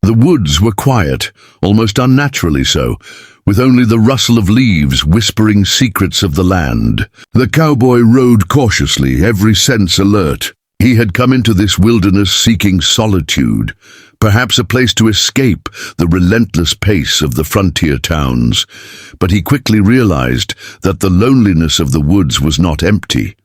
The woods were quiet, almost unnaturally so, with only the rustle of leaves whispering secrets of the land. The cowboy rode cautiously, every sense alert. He had come into this wilderness seeking solitude, perhaps a place to escape the relentless pace of the frontier towns. But he quickly realized that the loneliness of the woods was not empty.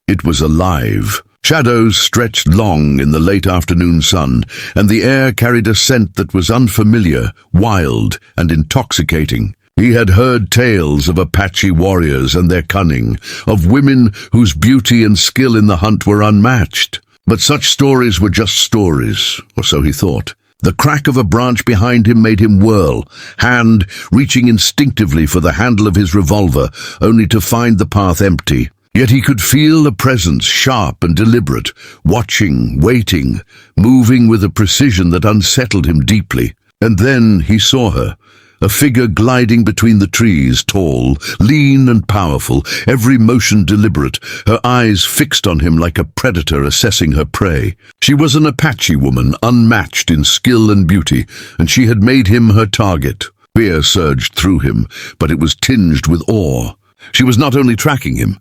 It was alive. Shadows stretched long in the late afternoon sun, and the air carried a scent that was unfamiliar, wild, and intoxicating. He had heard tales of Apache warriors and their cunning, of women whose beauty and skill in the hunt were unmatched. But such stories were just stories, or so he thought. The crack of a branch behind him made him whirl, hand reaching instinctively for the handle of his revolver, only to find the path empty. Yet he could feel a presence, sharp and deliberate, watching, waiting, moving with a precision that unsettled him deeply. And then he saw her, a figure gliding between the trees, tall, lean and powerful, every motion deliberate, her eyes fixed on him like a predator assessing her prey. She was an Apache woman, unmatched in skill and beauty, and she had made him her target. Fear surged through him, but it was tinged with awe. She was not only tracking him,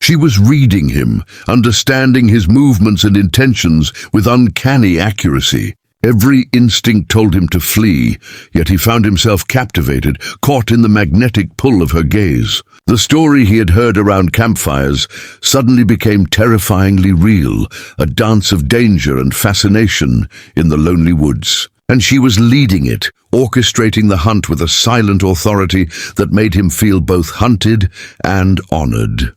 she was reading him, understanding his movements and intentions with uncanny accuracy. Every instinct told him to flee, yet he found himself captivated, caught in the magnetic pull of her gaze. The story he had heard around campfires suddenly became terrifyingly real, a dance of danger and fascination in the lonely woods. And she was leading it, orchestrating the hunt with a silent authority that made him feel both hunted and honored.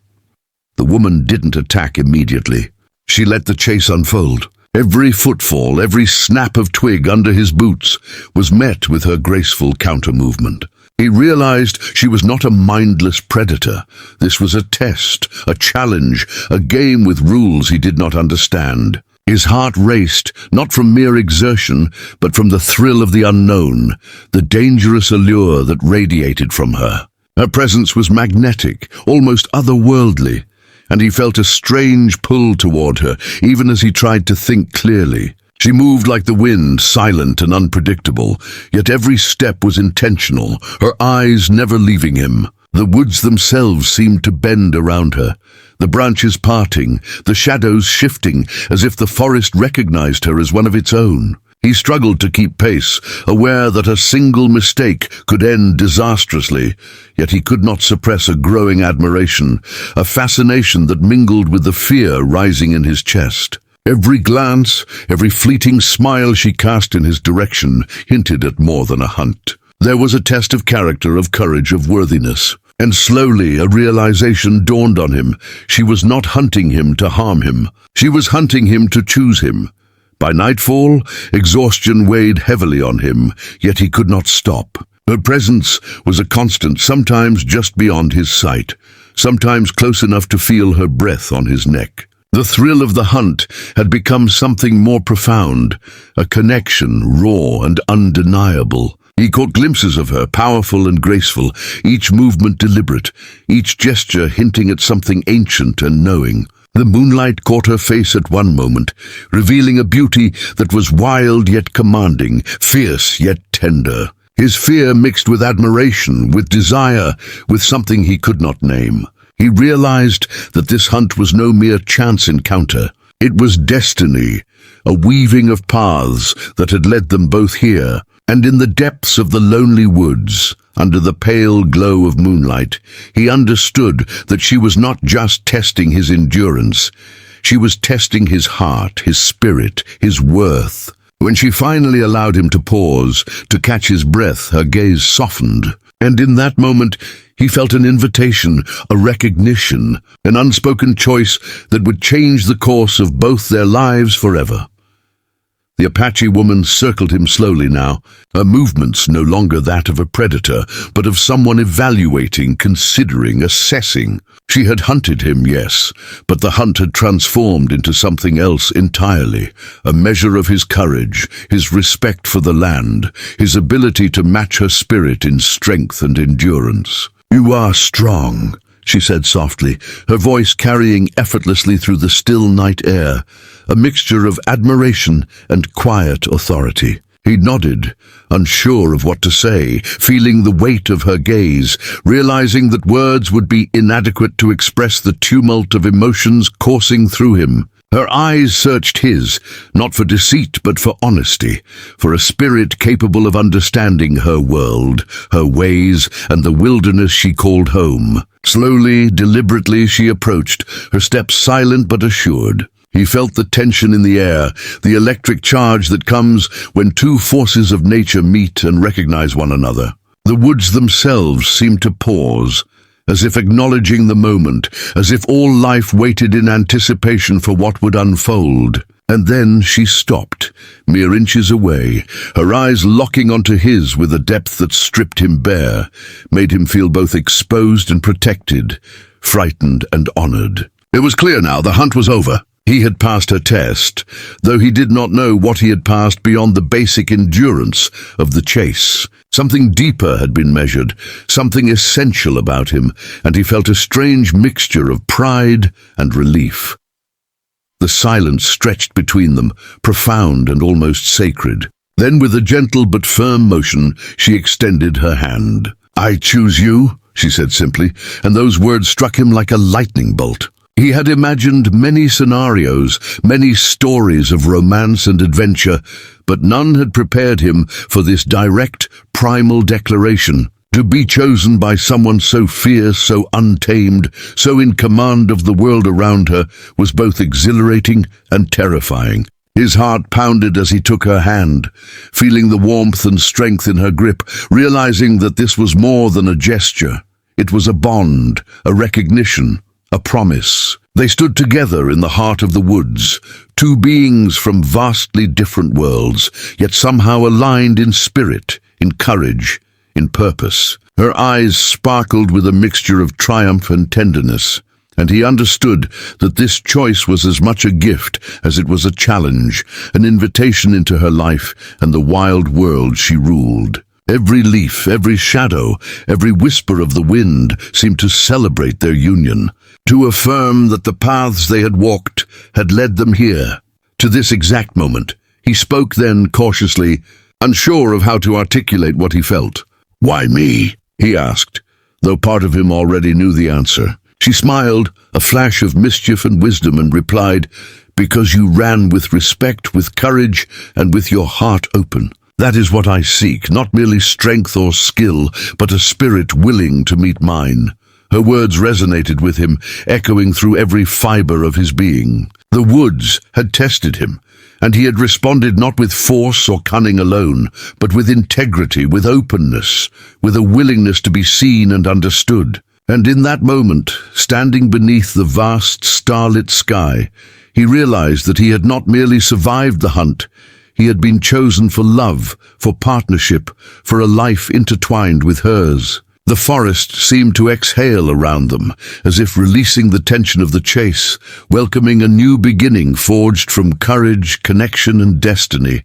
The woman didn't attack immediately. She let the chase unfold. Every footfall, every snap of twig under his boots was met with her graceful counter-movement. He realized she was not a mindless predator. This was a test, a challenge, a game with rules he did not understand. His heart raced, not from mere exertion, but from the thrill of the unknown, the dangerous allure that radiated from her. Her presence was magnetic, almost otherworldly, and he felt a strange pull toward her, even as he tried to think clearly. She moved like the wind, silent and unpredictable, yet every step was intentional, her eyes never leaving him. The woods themselves seemed to bend around her, the branches parting, the shadows shifting, as if the forest recognized her as one of its own. He struggled to keep pace, aware that a single mistake could end disastrously, yet he could not suppress a growing admiration, a fascination that mingled with the fear rising in his chest. Every glance, every fleeting smile she cast in his direction hinted at more than a hunt. There was a test of character, of courage, of worthiness. And slowly a realization dawned on him. She was not hunting him to harm him. She was hunting him to choose him. By nightfall, exhaustion weighed heavily on him, yet he could not stop. Her presence was a constant, sometimes just beyond his sight, sometimes close enough to feel her breath on his neck. The thrill of the hunt had become something more profound, a connection raw and undeniable. He caught glimpses of her, powerful and graceful, each movement deliberate, each gesture hinting at something ancient and knowing. The moonlight caught her face at one moment, revealing a beauty that was wild yet commanding, fierce yet tender. His fear mixed with admiration, with desire, with something he could not name. He realized that this hunt was no mere chance encounter. It was destiny, a weaving of paths that had led them both here. And in the depths of the lonely woods, under the pale glow of moonlight, he understood that she was not just testing his endurance. She was testing his heart, his spirit, his worth. When she finally allowed him to pause, to catch his breath, her gaze softened. And in that moment, he felt an invitation, a recognition, an unspoken choice that would change the course of both their lives forever. The Apache woman circled him slowly now, her movements no longer that of a predator, but of someone evaluating, considering, assessing. She had hunted him, yes, but the hunt had transformed into something else entirely, a measure of his courage, his respect for the land, his ability to match her spirit in strength and endurance. "You are strong," she said softly, her voice carrying effortlessly through the still night air, a mixture of admiration and quiet authority. He nodded, unsure of what to say, feeling the weight of her gaze, realizing that words would be inadequate to express the tumult of emotions coursing through him. Her eyes searched his, not for deceit but for honesty, for a spirit capable of understanding her world, her ways, and the wilderness she called home. Slowly, deliberately she approached, her steps silent but assured. He felt the tension in the air, the electric charge that comes when two forces of nature meet and recognize one another. The woods themselves seemed to pause, as if acknowledging the moment, as if all life waited in anticipation for what would unfold. And then she stopped, mere inches away, her eyes locking onto his with a depth that stripped him bare, made him feel both exposed and protected, frightened and honored. It was clear now the hunt was over. He had passed her test, though he did not know what he had passed beyond the basic endurance of the chase. Something deeper had been measured, something essential about him, and he felt a strange mixture of pride and relief. The silence stretched between them, profound and almost sacred. Then, with a gentle but firm motion, she extended her hand. "I choose you," she said simply, and those words struck him like a lightning bolt. He had imagined many scenarios, many stories of romance and adventure, but none had prepared him for this direct, primal declaration. To be chosen by someone so fierce, so untamed, so in command of the world around her, was both exhilarating and terrifying. His heart pounded as he took her hand, feeling the warmth and strength in her grip, realizing that this was more than a gesture. It was a bond, a recognition, a promise. They stood together in the heart of the woods, two beings from vastly different worlds, yet somehow aligned in spirit, in courage, in purpose. Her eyes sparkled with a mixture of triumph and tenderness, and he understood that this choice was as much a gift as it was a challenge, an invitation into her life and the wild world she ruled. Every leaf, every shadow, every whisper of the wind seemed to celebrate their union, to affirm that the paths they had walked had led them here, to this exact moment. He spoke then cautiously, unsure of how to articulate what he felt. "Why me?" he asked, though part of him already knew the answer. She smiled, a flash of mischief and wisdom, and replied, "Because you ran with respect, with courage, and with your heart open. That is what I seek, not merely strength or skill, but a spirit willing to meet mine." Her words resonated with him, echoing through every fiber of his being. The woods had tested him, and he had responded not with force or cunning alone, but with integrity, with openness, with a willingness to be seen and understood. And in that moment, standing beneath the vast starlit sky, he realized that he had not merely survived the hunt. He had been chosen for love, for partnership, for a life intertwined with hers. The forest seemed to exhale around them, as if releasing the tension of the chase, welcoming a new beginning forged from courage, connection, and destiny.